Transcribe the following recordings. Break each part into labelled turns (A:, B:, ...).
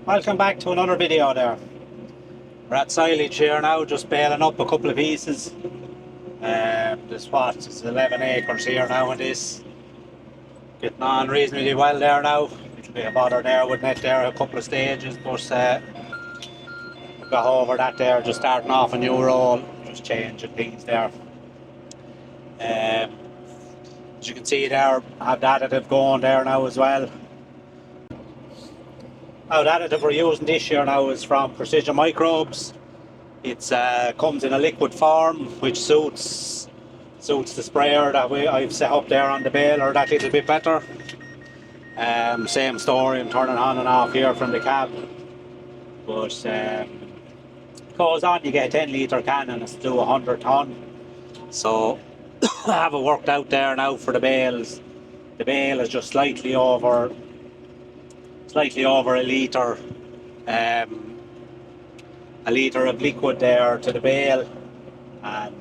A: Welcome back to another video there. We're at Silage here now, just baling up a couple of pieces. There's what, it's 11 acres here now in this. Getting on reasonably well there now. It'll be a bother there with net there a couple of stages, but we got over that there, just starting off a new roll, just changing things there. As you can see there, I have the additive going there now as well. Now the additive we're using this year now is from Precision Microbes. It comes in a liquid form, which suits the sprayer that I've set up there on the baler that little bit better. Same story, I'm turning on and off here from the cab. But goes on, you get a 10 litre can and it's to 100 tonne. So I have it worked out there now for the bales. The bale is just slightly over a litre. A litre of liquid there to the bale, and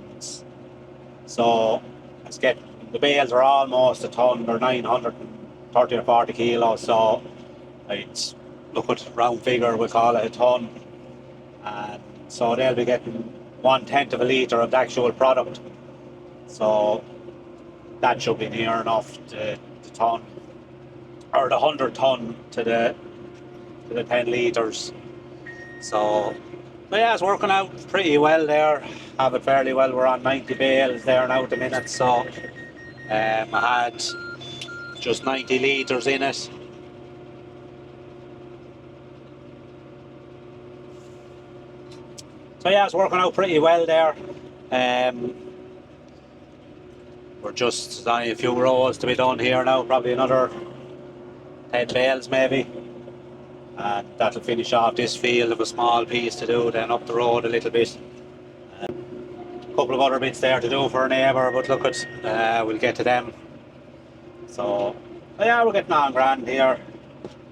A: so the bales are almost a tonne. They're 930 or 40 kilos, so I'd look at round figure, we call it a tonne, and so they'll be getting 1/10 of a litre of the actual product, so that should be near enough the tonne or the 100 tonne to the 10 litres. So yeah, it's working out pretty well there. Have it fairly well. We're on 90 bales there now at the minute, so I had just 90 litres in it. So yeah, it's working out pretty well there. We're just only a few rows to be done here now, probably another 10 bales maybe. And that'll finish off this field of a small piece to do, then up the road a little bit. A couple of other bits there to do for a neighbour, but look at, we'll get to them. So yeah, we're getting on grand here.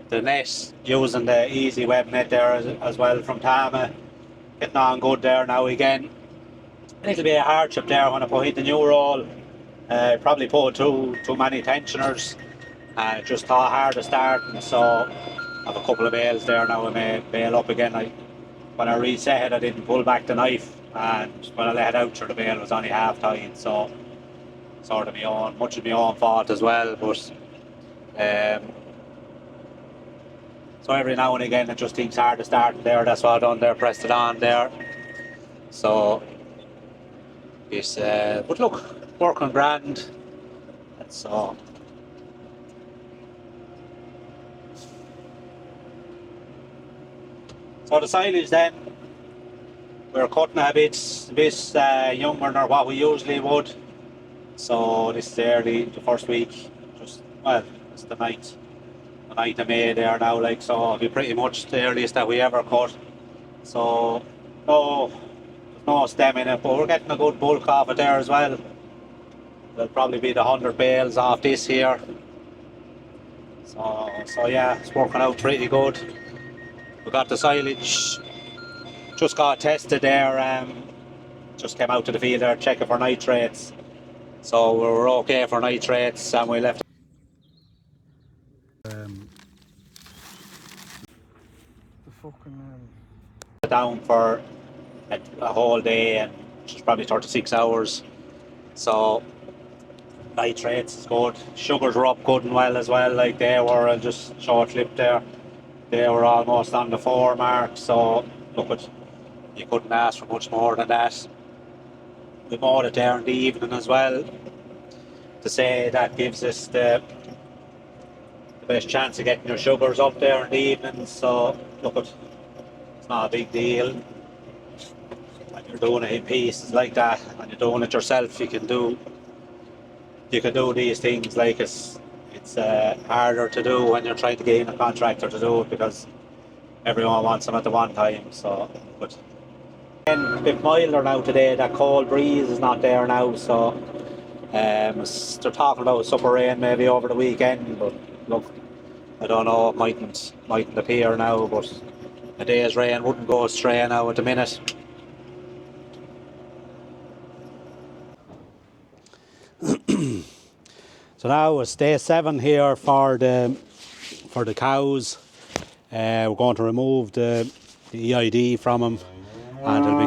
A: The net, using the easy web net there as well from Tama, getting on good there now again. It'll be a hardship there when I put in the new roll. Probably put too many tensioners. Just thought hard to start, and so I have a couple of bales there now. I may bail up again. When I reset it, I didn't pull back the knife, and when I let it out, the bale was only half tight, so sort of much of my own fault as well. But so every now and again it just seems hard to start there. That's what I done there, pressed it on there. So it's but look, working grand. And so the silage then, we're cutting a bit younger than what we usually would. So this is the first week, it's the 9th of May there now, like, so it'll be pretty much the earliest that we ever cut. So there's no stem in it, but we're getting a good bulk off it there as well. There'll probably be the 100 bales off this here. So yeah, it's working out pretty good. We got the silage, just got tested there, just came out to the field there checking for nitrates. So we were okay for nitrates, and we left down for a whole day, and just probably 36 hours. So nitrates is good. Sugars were up good and well as well, like they were just short-lived there. They were almost on the 4 mark, so look, you couldn't ask for much more than that. We mowed it there in the evening as well, to say that gives us the best chance of getting your sugars up there in the evening. So look, it's not a big deal. When you're doing it in pieces like that, and you're doing it yourself, you can do these things. Like it's harder to do when you're trying to gain a contractor to do it, because everyone wants them at the one time. So, but again, a bit milder now today. That cold breeze is not there now, so they're talking about super rain maybe over the weekend, but look, I don't know, it mightn't appear now, but a day's rain wouldn't go astray now at the minute. So now it's day 7 here for the cows. We're going to remove the EID from him, and they'll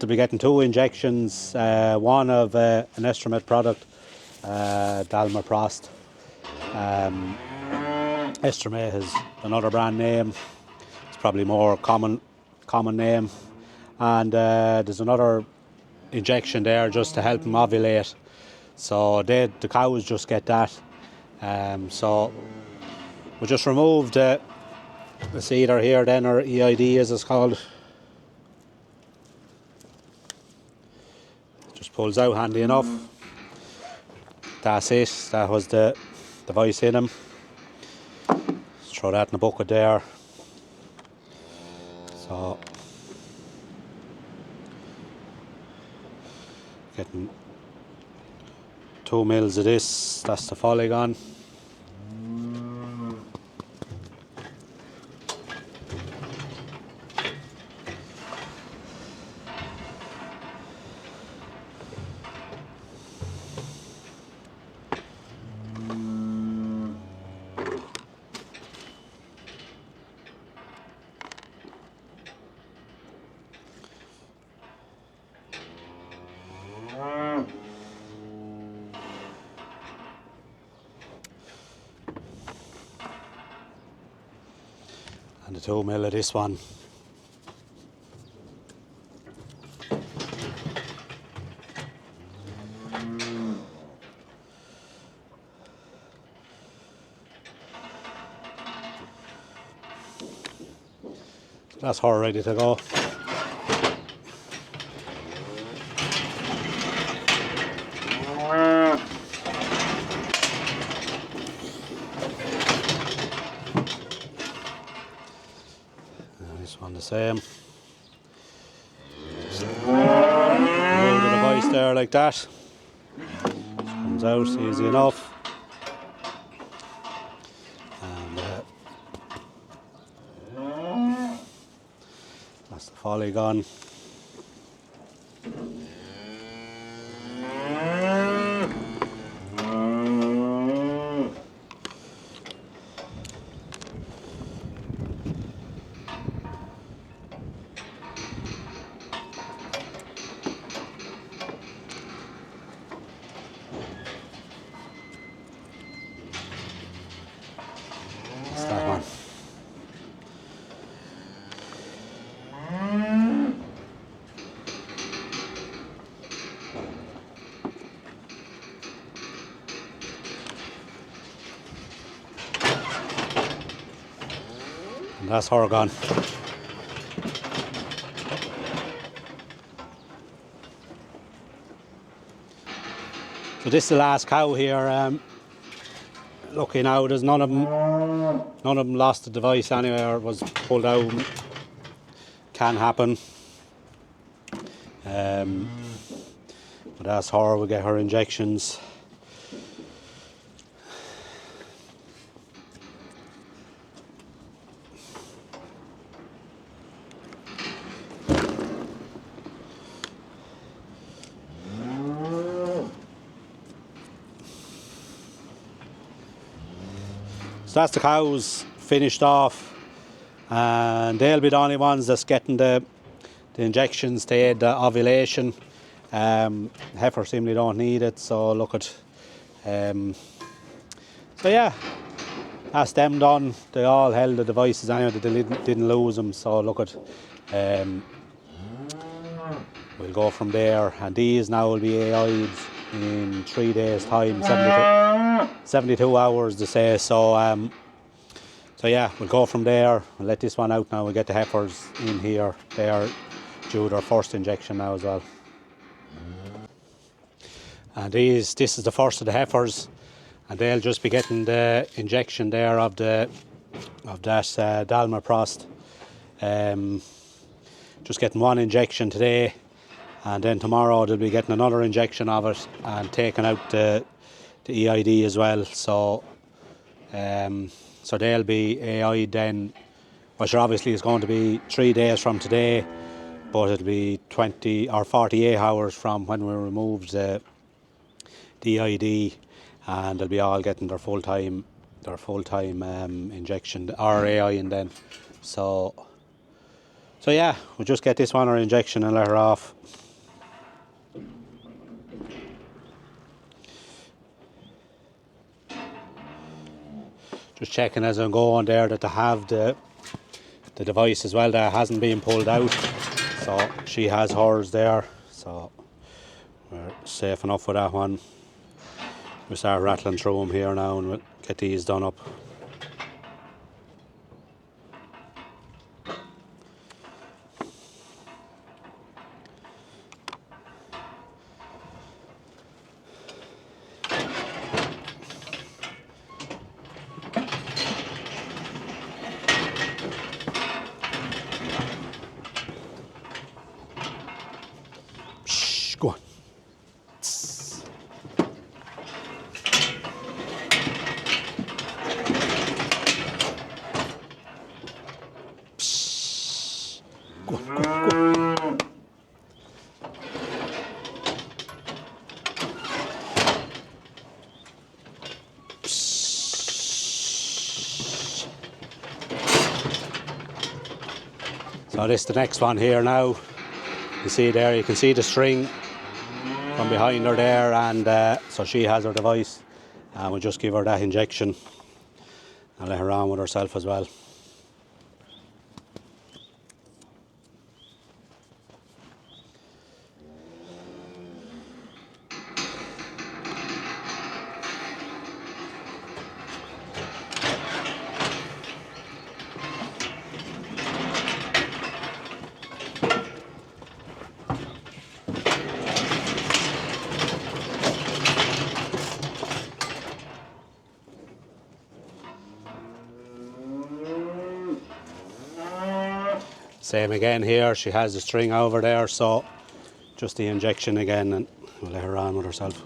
A: be getting 2 injections, one of an Estromet product, Dalmaprost. Estromet is another brand name. It's probably more common name. And there's another injection there just to help them ovulate. So the cows just get that. So we just removed the seeder here then, or EID as it's called. Just pulls out handy enough. That's it. That was the device in him. Just throw that in the bucket there. So getting 2 mils of this. That's the Polygon. And the 2 mil of this one. So that's her ready to go. This one the same. Just remove the device there like that. Comes out easy enough. And that's the Polygon. That one. And that's her gone. So this is the last cow here. Lucky now, there's none of them lost the device anyway or was pulled out. Can happen. But that's her. We get her injections. So that's the cows finished off, and they'll be the only ones that's getting the injections to aid the ovulation. Heifer simply don't need it, so look at. So yeah, that's them done. They all held the devices anyway. They didn't lose them. So look at. We'll go from there, and these now will be AI'd in 3 days' time, 72 hours to say. So so yeah, we'll go from there. We'll let this one out now. We'll get the heifers in here. They are due their first injection now as well. And this is the first of the heifers, and they'll just be getting the injection there of that Dalmaprost. Just getting one injection today, and then tomorrow they'll be getting another injection of it and taking out the EID as well. So so they'll be AI'd then, which obviously is going to be 3 days from today, but it'll be 20 or 48 hours from when we removed the EID, and they'll be all getting their full-time their full-time injection or AI, and then so yeah, we'll just get this one her injection and let her off. Just checking as I'm going there that they have the device as well that hasn't been pulled out. So she has hers there, so we're safe enough with that one. We start rattling through them here now and we'll get these done up. Shh, go on. Go on, go on, go on. So this is the next one here now. You see there, you can see the string from behind her there, and so she has her device, and we'll just give her that injection and let her on with herself as well. Same again here, she has the string over there, so just the injection again and we'll let her on with herself.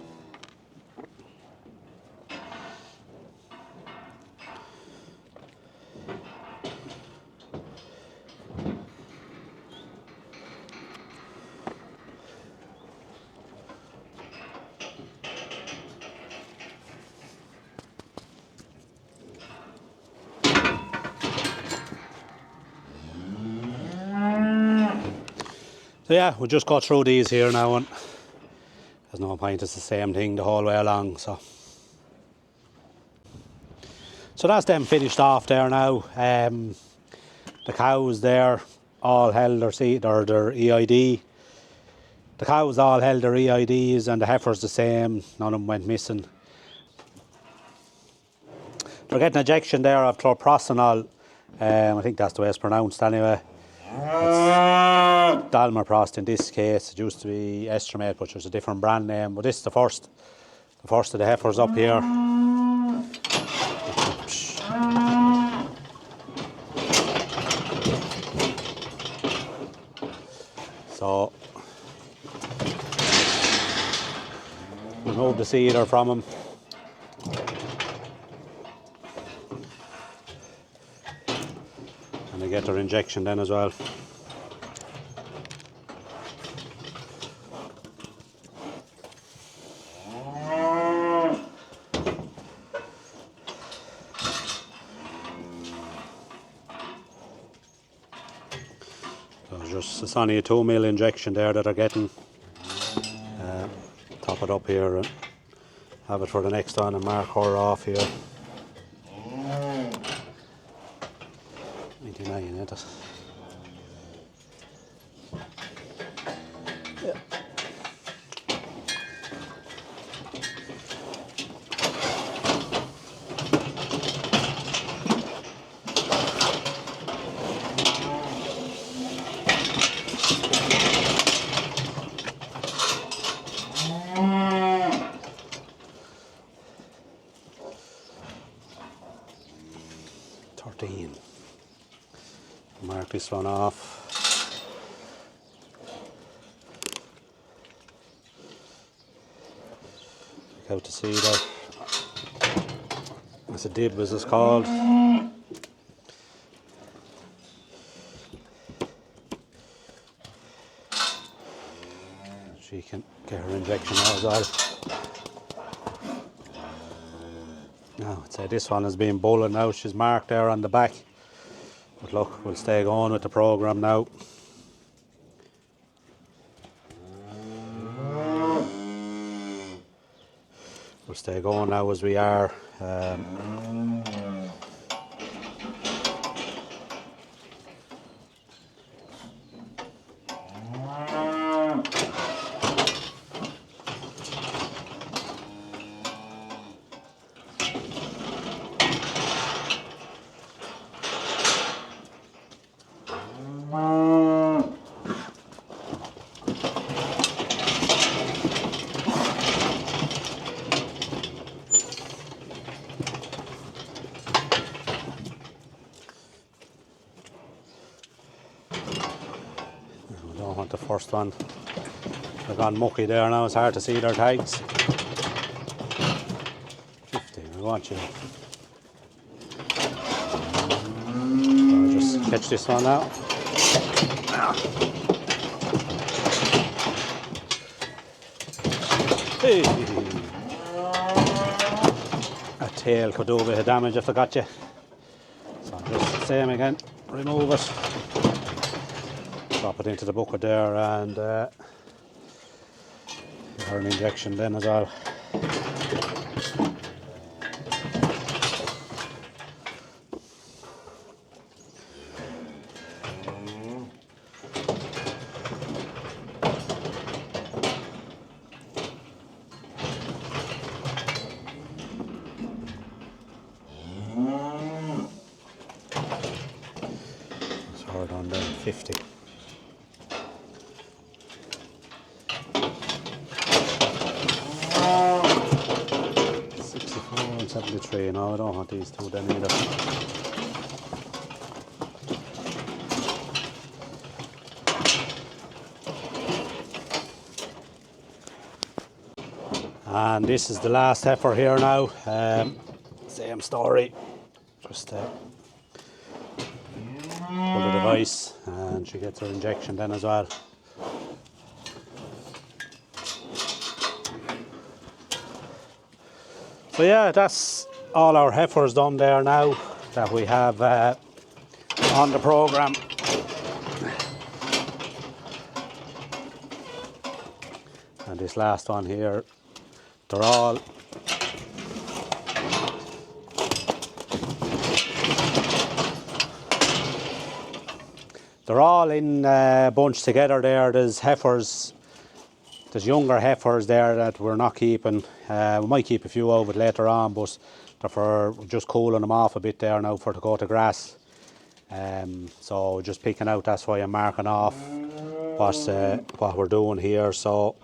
A: So yeah, we'll just go through these here now, and there's no point, it's the same thing the whole way along. So that's them finished off there now. The cows there all held their seat or their EID. The cows all held their EIDs and the heifers the same, none of them went missing. They're getting injection there of chlorprostanol, I think that's the way it's pronounced anyway. It's Dalmaprost in this case. It used to be Estromate, but there's a different brand name. But this is the first of the heifers up here. So remove the seeder from him. And they get their injection then as well. It's only a 2 ml injection there that they're getting. Top it up here and have it for the next one and mark her off here. 99, isn't it? Yeah. Mark this one off. Check out the seeder. It's a dib as it's called. She can get her injection now as well. Now, I'd say this one has been bulling now. She's marked there on the back. But look, we'll stay going with the programme now. We'll stay going now as we are. We don't want the first one. They've gone mucky there now, it's hard to see their tags. 50, we want you. I'll just catch this one out. Hey. A tail could do a bit of damage if they got you. So just the same again, remove it. Drop it into the bucket there and give her an injection then as well. So we're done then 50. And 73, no, I don't want these two then either. And this is the last heifer here now. Same story. Just pull the device and she gets her injection then as well. So yeah, that's all our heifers done there now that we have on the programme. And this last one here, they're all in bunch together there. There's heifers. There's younger heifers there that we're not keeping. We might keep a few over later on, but they're for just cooling them off a bit there now for to go to grass. So just picking out, that's why I'm marking off what we're doing here. So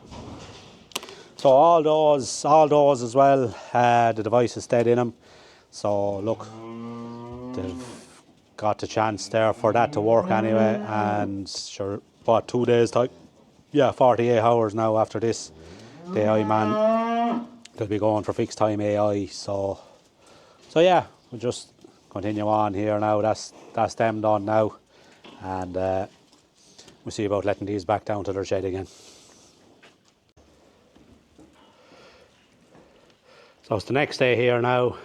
A: all those as well, the device is dead in them. So look, they've got the chance there for that to work anyway. And sure, what, 2 days time? Yeah, 48 hours now after this, the AI man, they'll be going for fixed time AI. So yeah, we'll just continue on here now. That's them done now, and we'll see about letting these back down to their shed again. So it's the next day here now.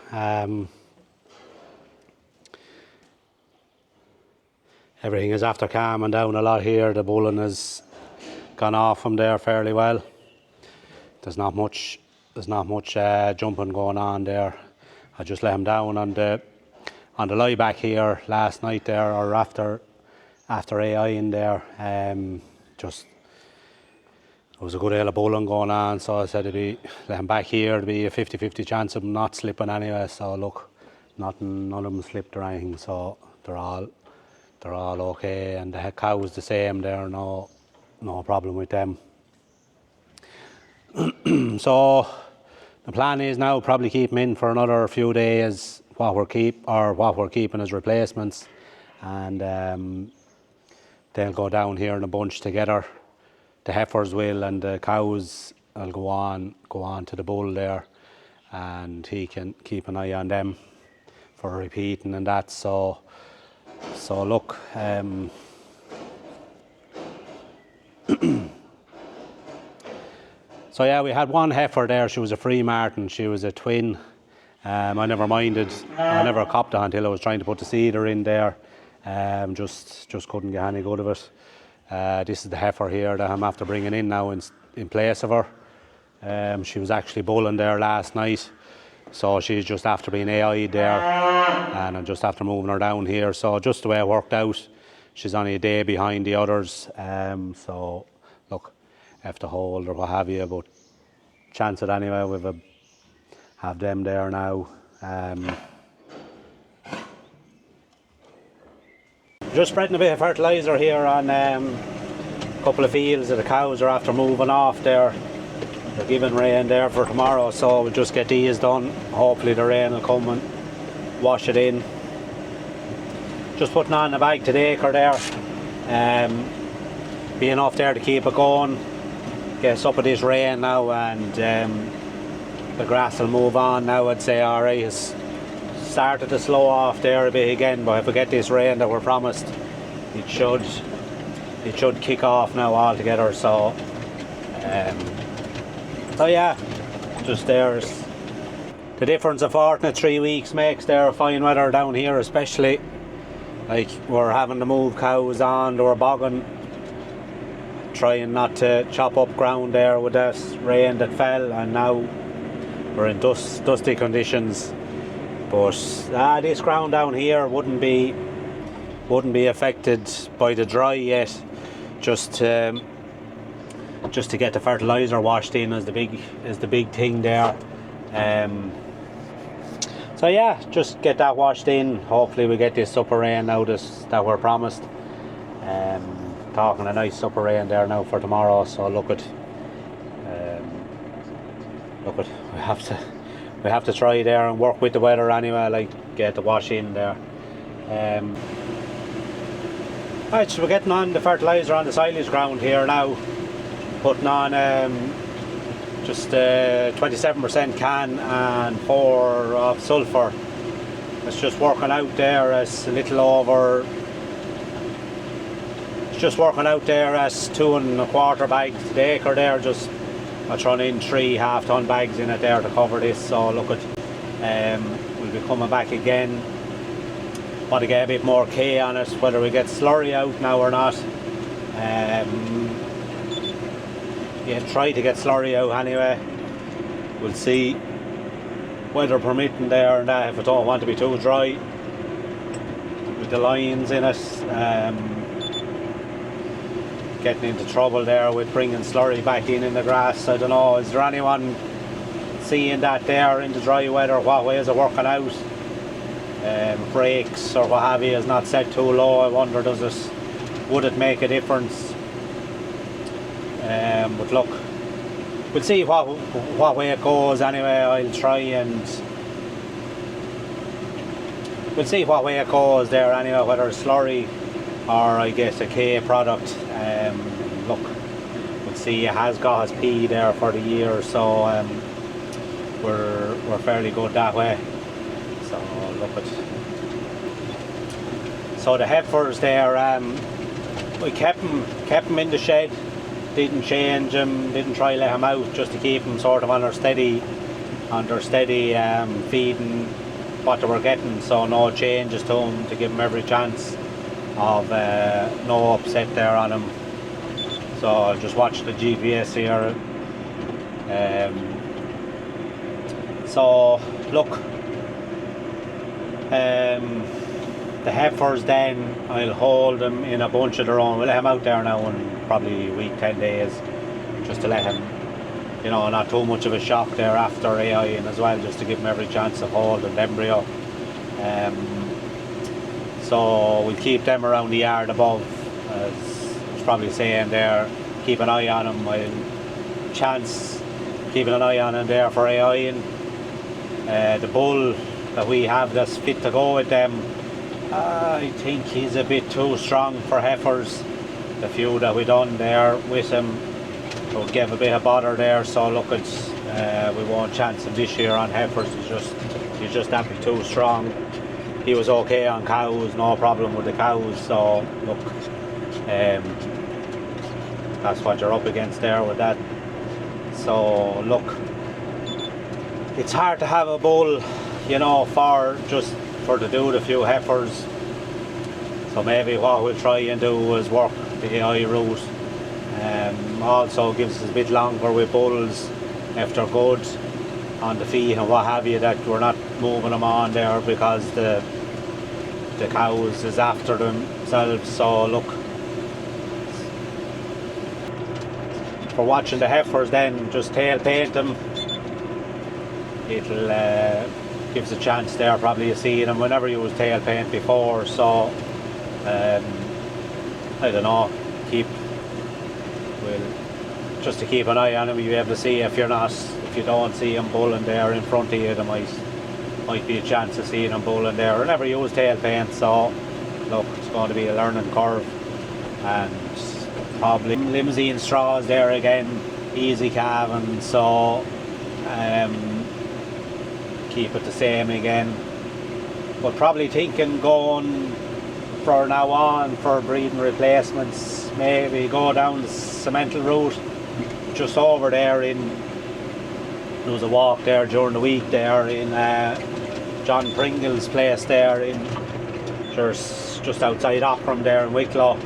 A: Everything is after calming down a lot here. The bulling has gone off from there fairly well. There's not much jumping going on there. I just let him down on the lie back here last night there, or after AI in there. Just there was a good deal of bulling going on, so I said let him back here. There'd be a 50-50 chance of him not slipping anyway. So look, none of them slipped or anything. So they're all okay, and the cow is the same there. No problem with them. So the plan is now probably keep them in for another few days, what we're keeping as replacements, and they'll go down here in a bunch together. The heifers will, and the cows will go on to the bull there, and he can keep an eye on them for repeating and that. So look, so yeah, we had one heifer there. She was a free martin. She was a twin. I never minded, I never copped it until I was trying to put the cedar in there. Just couldn't get any good of it. This is the heifer here that I'm after bringing in now in place of her. She was actually bulling there last night, so she's just after being AI'd there, and I'm just after moving her down here. So just the way it worked out, she's only a day behind the others. So look, have to hold or what have you, but chance it anyway. We've have them there now. Just spreading a bit of fertiliser here on a couple of fields that the cows are after moving off there. They're giving rain there for tomorrow, so we'll just get these done. Hopefully the rain will come and wash it in. Just putting on the bag to the acre there. Be enough there to keep it going. Gets up with this rain now, and the grass will move on now. I'd say alright, it's started to slow off there a bit again, but if we get this rain that we're promised, it should kick off now altogether. So yeah, just there's the difference a fortnight, 3 weeks makes there. Fine weather down here especially, like we're having to move cows on, they were bogging, trying not to chop up ground there with that rain that fell, and now we're in dusty conditions. But this ground down here wouldn't be affected by the dry yet. Just to get the fertilizer washed in is the big thing there. So yeah, just get that washed in. Hopefully we get this supper rain now that we're promised. Talking a nice supper rain there now for tomorrow. So look at we have to try there and work with the weather anyway, like get the wash in there. Right, so we're getting on the fertiliser on the silage ground here now. Putting on just 27% can and 4 of sulphur. It's just working out there as a little over. It's just working out there as 2 1/4 bags to the acre there. Just I thrown in 3 half-ton bags in it there to cover this. So look at, we'll be coming back again. Want to get a bit more K on it, whether we get slurry out now or not. Yeah, try to get slurry out anyway. We'll see, weather permitting there and that, if I don't want to be too dry with the lines in it. Getting into trouble there with bringing slurry back in the grass. I don't know, is there anyone seeing that there in the dry weather? What way is it working out? Brakes or what have you is not set too low. I wonder, would it make a difference? But look, we'll see what way it goes anyway. I'll try and we'll see what way it goes there anyway, whether it's slurry or I guess a K product. Look, we'll see. It has got his P there for the year, so we're fairly good that way. So look at. So the Heifers there, we kept them in the shed. Didn't change them, didn't try to let them out, just to keep them sort of on their steady feeding what they were getting. So no changes to them, to give them every chance of no upset there on them. So I'll just watch the GPS here. So look, the Heifers then, I'll hold them in a bunch of their own. We'll let them out there now in probably a week, 10 days, just to let him, you know, not too much of a shock there after AIing as well, just to give him every chance of holding the embryo. So we'll keep them around the yard above, as I was probably saying there. Keep an eye on them. I'll chance keeping an eye on them there for AIing. The bull that we have that's fit to go with them, I think he's a bit too strong for Heifers. The few that we done there with him will give a bit of bother there. So look, we won't chance him this year on Heifers. He's just that bit too strong. He was okay on cows, no problem with the cows. So look, that's what you're up against there with that. So look, it's hard to have a bull you know, for to do the few heifers. So maybe what we'll try and do is work the AI route. Also gives us a bit longer with bulls if they're good on the feet and what have you, that we're not moving them on there because the cows is after themselves. So look, for watching the heifers then, just tail paint them. It'll gives a chance there probably of seeing them whenever you was tail paint before. So I don't know, just to keep an eye on them, you'll be able to see if you don't see them bulling there in front of you, there might be a chance of seeing them bulling there. I never use tail paint, so look, it's going to be a learning curve. And probably limousine straws there again, easy calving, so keep it the same again. But probably thinking going for now on for breeding replacements, maybe go down the cemental route. Just over there there was a walk there during the week there in John Pringle's place there in just outside Ockram there in Wicklow.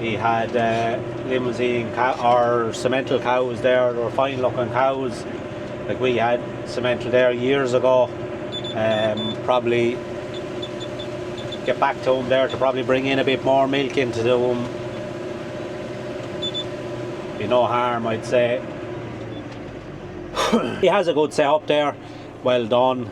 A: He had limousine or cemental cows there. They were fine looking cows, like we had cemental there years ago. Probably get back to him there to probably bring in a bit more milk into them. Be no harm, I'd say. He has a good setup there, well done.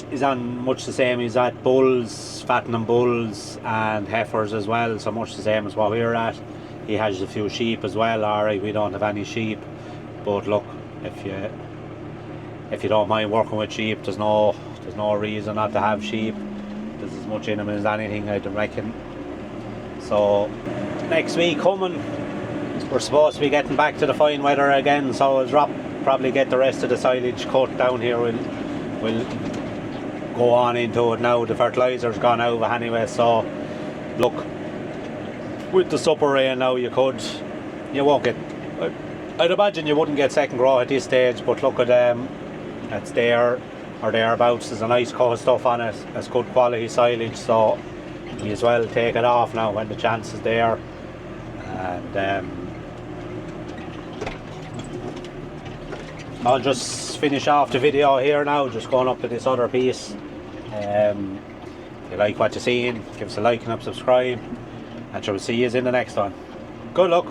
A: He's on much the same. He's at bulls, fattening bulls and heifers as well, so much the same as what we're at. He has a few sheep as well. Alright, we don't have any sheep, but look, if you don't mind working with sheep, there's no reason not to have sheep. There's as much in them as anything, I'd reckon. So next week coming, we're supposed to be getting back to the fine weather again, so I'll probably get the rest of the silage cut down here. We'll go on into it now. The fertilizer's gone over anyway, so look, with the super rain now, you won't get, I'd imagine you wouldn't get second growth at this stage, but look at it's there or thereabouts. There's a nice cut of stuff on it. It's good quality silage, so you as well take it off now when the chance is there. And I'll just finish off the video here now, just going up to this other piece. If you like what you're seeing, give us a like and a subscribe, and we'll see you in the next one. Good luck.